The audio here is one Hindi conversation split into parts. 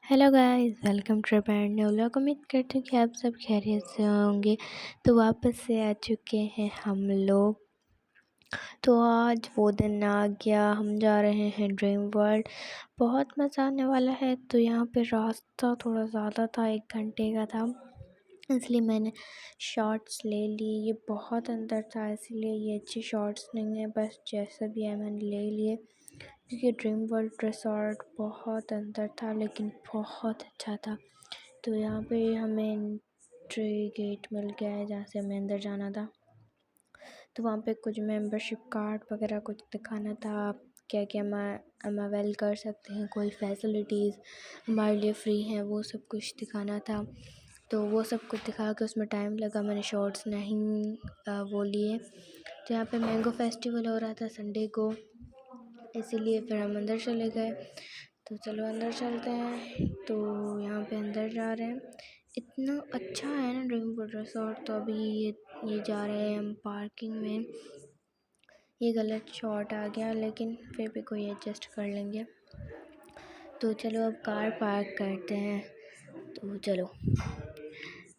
Hello guys, welcome to brand new vlog. उम्मीद करती हूँ कि आप सब खैरियत से होंगे। तो वापस से आ चुके हैं हम लोग। तो आज वो दिन आ गया, हम जा रहे हैं ड्रीम वर्ल्ड। बहुत मज़ा आने वाला है। तो यहाँ पे रास्ता थोड़ा ज़्यादा था, 1 घंटे का था, इसलिए मैंने शॉर्ट्स ले ली। ये बहुत अंदर था, इसलिए ये अच्छी शॉर्ट्स नहीं है, बस जैसा भी है मैंने ले लिए। क्योंकि ड्रीम वर्ल्ड रिसॉर्ट बहुत अंदर था, लेकिन बहुत अच्छा था। तो यहाँ पे हमें एंट्री गेट मिल गया है जहाँ से हमें अंदर जाना था। तो वहाँ पे कुछ मेंबरशिप कार्ड वगैरह कुछ दिखाना था, आप क्या क्या हम अवेल कर सकते हैं, कोई फैसिलिटीज़ हमारे लिए फ्री हैं, वो सब कुछ दिखाना था। तो वो सब कुछ दिखा के उसमें टाइम लगा, मैंने शॉर्ट्स नहीं वो लिए। तो यहाँ पे मैंगो फेस्टिवल हो रहा था संडे को, इसीलिए फिर हम अंदर चले गए। तो चलो अंदर चलते हैं। तो यहाँ पे अंदर जा रहे हैं। इतना अच्छा है ना ड्रीम वर्ल्ड रिसॉर्ट। तो अभी ये जा रहे हैं हम पार्किंग में। ये गलत शॉट आ गया, लेकिन फिर भी कोई एडजस्ट कर लेंगे। तो चलो अब कार पार्क करते हैं। तो चलो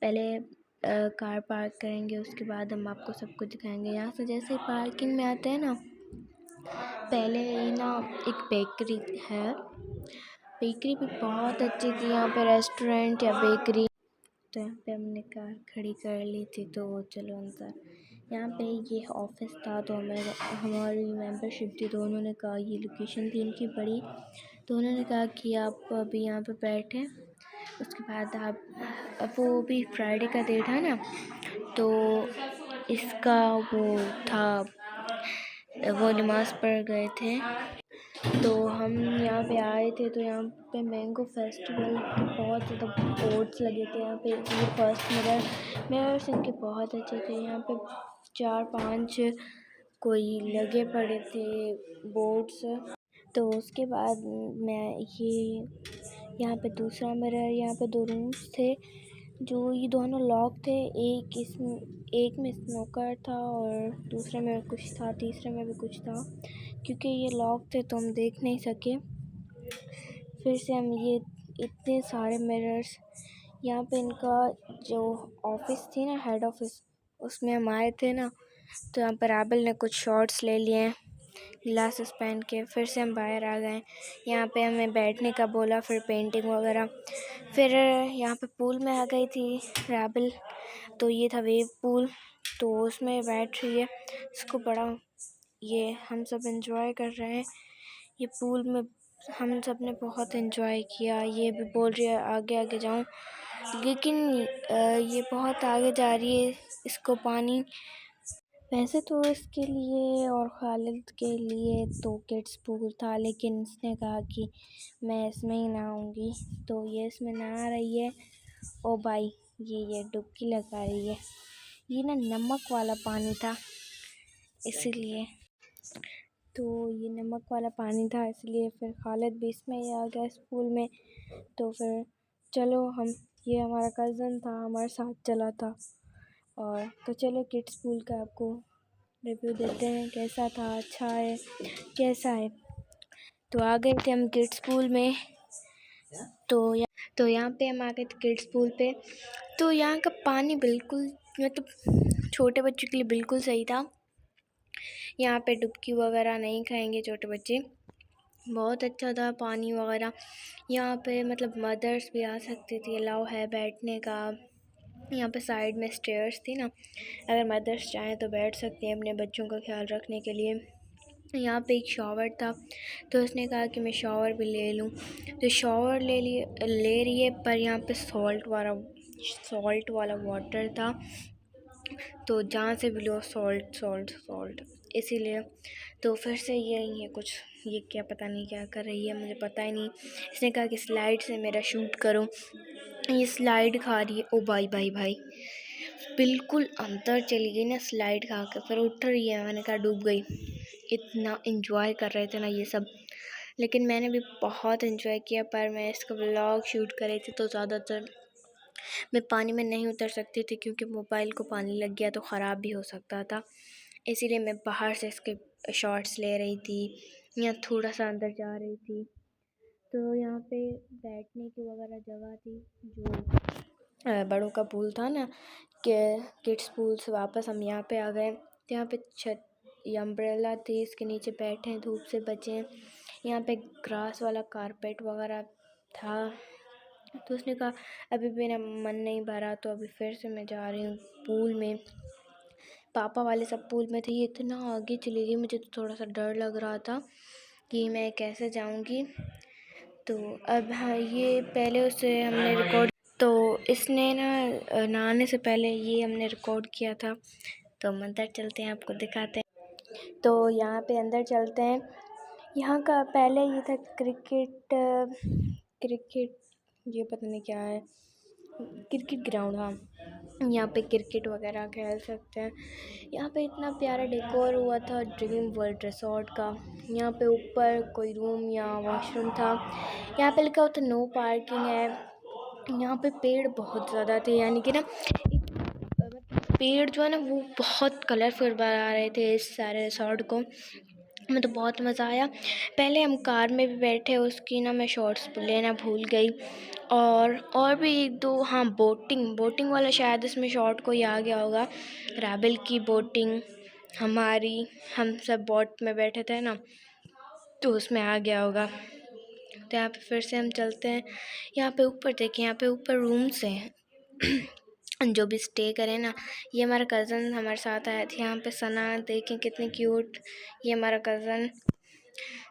पहले कार पार्क करेंगे, उसके बाद हम आपको सब कुछ दिखाएंगे। यहाँ से जैसे ही पार्किंग में आते हैं ना, पहले ही ना एक बेकरी है। बेकरी भी बहुत अच्छी थी, यहाँ पे रेस्टोरेंट या बेकरी। तो यहाँ पे हमने कार खड़ी कर ली थी। तो चलो अंदर। यहाँ पे ये ऑफिस था, तो हमारी मेंबरशिप थी, तो उन्होंने कहा, ये लोकेशन थी इनकी बड़ी, तो उन्होंने कहा कि आप अभी यहाँ पे बैठें, उसके बाद आप, अब वो भी फ्राइडे का डे था ना, तो इसका वो था, वो नमाज़ पढ़ गए थे। तो हम यहाँ पे आए थे। तो यहाँ पे मैंगो फेस्टिवल के बहुत ज़्यादा बोर्ड्स लगे थे। यहाँ पे ये फर्स्ट मिरर्स इनके बहुत अच्छे थे। यहाँ पे 4-5 कोई लगे पड़े थे बोर्ड्स। तो उसके बाद मैं यहाँ पे दूसरा मिरर, यहाँ पे 2 रूम्स थे, जो ये दोनों लॉक थे। एक में स्नोकर था और दूसरे में कुछ था, तीसरे में भी कुछ था। क्योंकि ये लॉक थे तो हम देख नहीं सके। फिर से हम ये इतने सारे मिरर्स, यहाँ पे इनका जो ऑफिस थी ना, हेड ऑफिस, उसमें हम आए थे ना, तो यहाँ पर आबिल ने कुछ शॉट्स ले लिए हैं ग्लासेस पहन के। फिर से हम बाहर आ गए। यहाँ पे हमें बैठने का बोला, फिर पेंटिंग वगैरह। फिर यहाँ पे पूल में आ गई थी राबिल। तो ये था वेव पूल, तो उसमें बैठ रही है। इसको बड़ा, ये हम सब एंजॉय कर रहे हैं। ये पूल में हम सब ने बहुत एंजॉय किया। ये भी बोल रही है आगे आगे जाऊं, लेकिन ये बहुत आगे जा रही है। इसको पानी, वैसे तो इसके लिए और खालिद के लिए तो किड्स पूल था, लेकिन इसने कहा कि मैं इसमें ही नहाऊंगी, तो ये इसमें नहा रही है। ओ भाई, ये डुबकी लगा रही है। ये ना नमक वाला पानी था, इसीलिए। तो ये नमक वाला पानी था, इसलिए फिर खालिद भी इसमें ही आ गया इस पूल में। तो फिर चलो ये हमारा कज़न था, हमारे साथ चला था। और तो चलो किड्स पूल का आपको रिव्यू देते हैं, कैसा था, अच्छा है, कैसा है। तो आ गए थे हम किड्स पूल में। तो यहाँ पे हम आ गए थे किड्स पूल पे। तो यहाँ का पानी बिल्कुल, मतलब छोटे बच्चों के लिए बिल्कुल सही था। यहाँ पे डुबकी वगैरह नहीं खाएंगे छोटे बच्चे। बहुत अच्छा था पानी वगैरह। यहाँ पे मतलब मदर्स भी आ सकती थी, अलाउ है बैठने का। यहाँ पे साइड में स्टेयर्स थी ना, अगर मदर्स चाहें तो बैठ सकती हैं अपने बच्चों का ख्याल रखने के लिए। यहाँ पे एक शॉवर था, तो उसने कहा कि मैं शॉवर भी ले लूँ। तो शॉवर ले रही है, पर यहाँ पे सॉल्ट वाला वाटर था, तो जहाँ से भी लो सॉल्ट सॉल्ट सॉल्ट, इसीलिए। तो फिर से ये कुछ, ये क्या पता नहीं क्या कर रही है, मुझे पता ही नहीं। इसने कहा कि स्लाइड से मेरा शूट करो। ये स्लाइड खा रही है। ओ भाई भाई भाई, बिल्कुल अंदर चली गई ना स्लाइड खा कर, फिर उठ रही है। मैंने कहा डूब गई। इतना एंजॉय कर रहे थे ना ये सब, लेकिन मैंने भी बहुत एंजॉय किया। पर मैं इसका व्लॉग शूट कर रही थी, तो ज़्यादातर मैं पानी में नहीं उतर सकती थी, क्योंकि मोबाइल को पानी लग गया तो ख़राब भी हो सकता था। इसीलिए मैं बाहर से इसके शॉट्स ले रही थी, या थोड़ा सा अंदर जा रही थी। तो यहाँ पे बैठने की वगैरह जगह थी। जो बड़ों का पूल था ना, किड्स पूल से वापस हम यहाँ पे आ गए। तो यहाँ पे छत ये अम्ब्रेला थी, इसके नीचे बैठे हैं, धूप से बचे। यहाँ पे ग्रास वाला कारपेट वगैरह था। तो उसने कहा अभी मेरा मन नहीं भरा, तो अभी फिर से मैं जा रही हूँ पूल में। पापा वाले सब पूल में थे, ये इतना आगे चली गई, मुझे तो थोड़ा सा डर लग रहा था कि मैं कैसे जाऊँगी। तो अब हाँ, ये पहले उसे हमने रिकॉर्ड, तो इसने ना नहाने से पहले ये हमने रिकॉर्ड किया था। तो हम अंदर चलते हैं, आपको दिखाते हैं। तो यहाँ पे अंदर चलते हैं। यहाँ का पहले ये था क्रिकेट ये पता नहीं क्या है, क्रिकेट ग्राउंड। हाँ, यहाँ पे क्रिकेट वगैरह खेल सकते हैं। यहाँ पे इतना प्यारा डेकोर हुआ था ड्रीम वर्ल्ड रिसोर्ट का। यहाँ पे ऊपर कोई रूम या वॉशरूम था। यहाँ पे लिखा होता नो पार्किंग है। यहाँ पे पेड़ बहुत ज़्यादा थे, यानी कि ना पेड़ जो है ना वो बहुत कलरफुल बना रहे थे इस सारे रिसोर्ट को। हमें तो बहुत मज़ा आया। पहले हम कार में भी बैठे, उसकी ना मैं शॉर्ट्स लेना भूल गई। और भी एक दो, हाँ, बोटिंग वाला शायद इसमें शॉर्ट को ही आ गया होगा। राबेल की बोटिंग हम सब बोट में बैठे थे ना, तो उसमें आ गया होगा। तो यहाँ पे फिर से हम चलते हैं। यहाँ पे ऊपर देखिए, यहाँ पे ऊपर रूम्स हैं जो भी स्टे करें ना। ये हमारा कज़न हमारे साथ आया था। यहाँ पे सना देखें कितनी क्यूट, ये हमारा कज़न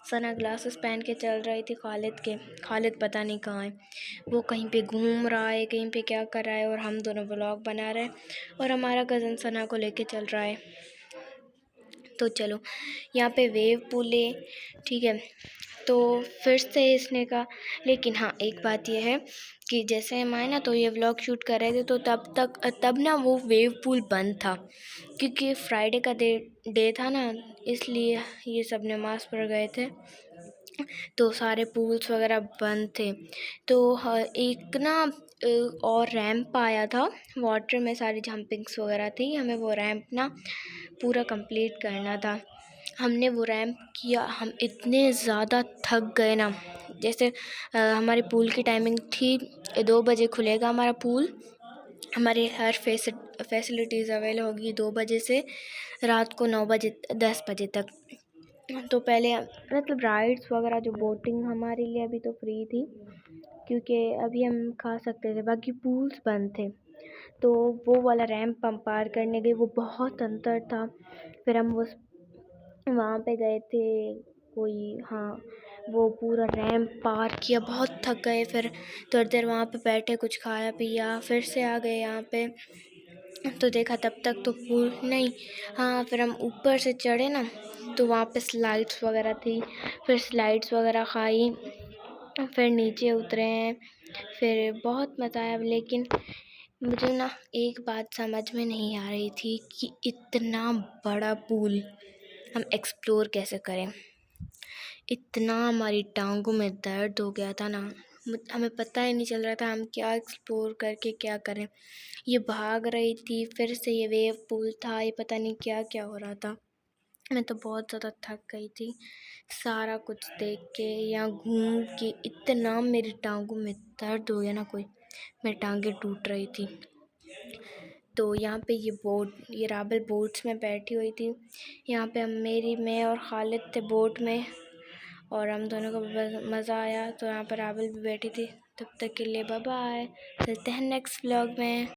सना ग्लासेस पहन के चल रही थी खालिद पता नहीं कहाँ है, वो कहीं पे घूम रहा है, कहीं पे क्या कर रहा है, और हम दोनों व्लॉग बना रहे हैं और हमारा कज़न सना को लेके चल रहा है। तो चलो, यहाँ पे वेव पूल है, ठीक है। तो फिर से इसने कहा, लेकिन हाँ एक बात यह है कि जैसे हम आए ना, तो ये व्लॉग शूट कर रहे थे, तो तब ना वो वेव पूल बंद था, क्योंकि फ्राइडे का डे था ना, इसलिए ये सब नमाज़ पढ़ गए थे, तो सारे पूल्स वगैरह बंद थे। तो एक ना और रैंप आया था वाटर में, सारी जंपिंग्स वगैरह थी, हमें वो रैंप ना पूरा कंप्लीट करना था। हमने वो रैंप किया, हम इतने ज़्यादा थक गए ना। जैसे हमारे पूल की टाइमिंग थी 2 बजे खुलेगा हमारा पूल, हमारे हर फैसिलिटीज़ अवेलेबल होगी 2 बजे से रात को 10 बजे तक। तो पहले मतलब राइड्स वगैरह जो बोटिंग हमारे लिए अभी तो फ्री थी, क्योंकि अभी हम खा सकते थे, बाकी पूल्स बंद थे। तो वो वाला रैंप हम पार करने गए, वो बहुत अंतर था। फिर हम वहाँ पे गए थे, हाँ, वो पूरा रैंप पार किया, बहुत थक गए। फिर थोड़ी देर वहाँ पे बैठे, कुछ खाया पिया, फिर से आ गए यहाँ पे। तो देखा तब तक तो पूल नहीं, हाँ, फिर हम ऊपर से चढ़े ना, तो वहाँ पे स्लाइड्स वगैरह थी, फिर स्लाइड्स वगैरह खाई, फिर नीचे उतरे हैं, फिर बहुत मज़ा आया। लेकिन मुझे ना एक बात समझ में नहीं आ रही थी कि इतना बड़ा पूल हम एक्सप्लोर कैसे करें। इतना हमारी टांगों में दर्द हो गया था ना, हमें पता ही नहीं चल रहा था हम क्या एक्सप्लोर करके क्या करें। ये भाग रही थी, फिर से ये वेव पूल था, ये पता नहीं क्या क्या हो रहा था। मैं तो बहुत ज़्यादा थक गई थी सारा कुछ देख के, यहाँ घूम के इतना मेरी टांगों में दर्द हो गया ना, मेरी टांगें टूट रही थी। तो यहाँ पे ये राबेल बोट्स में बैठी हुई थी। यहाँ पे मैं और खालिद थे बोट में, और हम दोनों को मज़ा आया। तो यहाँ पर राबेल भी बैठी थी। तब तक के लिए बाय बाय, मिलते हैं नेक्स्ट व्लॉग में।